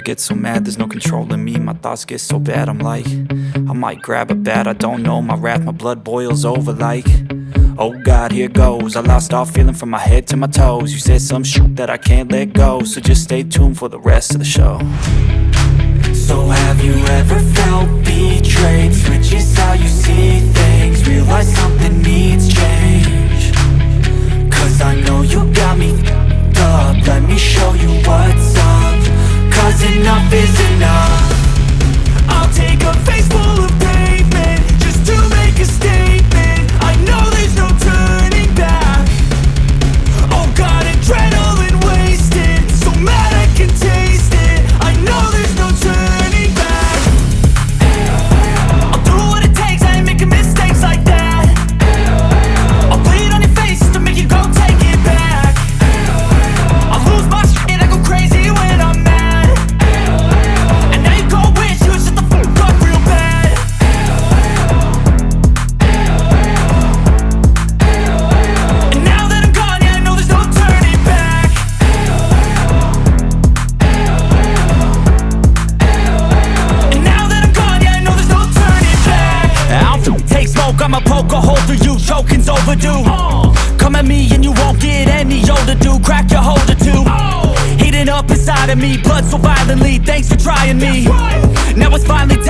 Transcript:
get so mad, there's no controlling me. My thoughts get so bad, I'm like, I might grab a bat, I don't know. My wrath, my blood boils over like, oh God, here goes. I lost all feeling from my head to my toes. You said some shit that I can't let go, so just stay tuned for the rest of the show. So have you ever felt betrayed? Switches how you see things, realize something needs change. Cause I know you got me f***ed up, let me show you what's up. Cause enough is enough. I'll take a face full of pavement just to make a statement. I know there's no turning back. Oh God, adrenaline wasted, so mad I can taste it. I know there's no turning back. I'll do what it takes, I ain't making mistakes like that. I'll bleed on your face to make you go take it back. I'll lose my shit, I go crazy when I'm mad. And now you go wish you would shut the fuck up real bad. And now that I'm gone, yeah, I know there's no turning back. And now that I'm gone, yeah, I know there's no turning back. I'll take smoke, I'ma poke a hole through you, choking's overdue. Come at me and you won't get any older, dude. Crack your holder too. Heating up inside of me, blood so violently, thanks for trying me. Now it's finally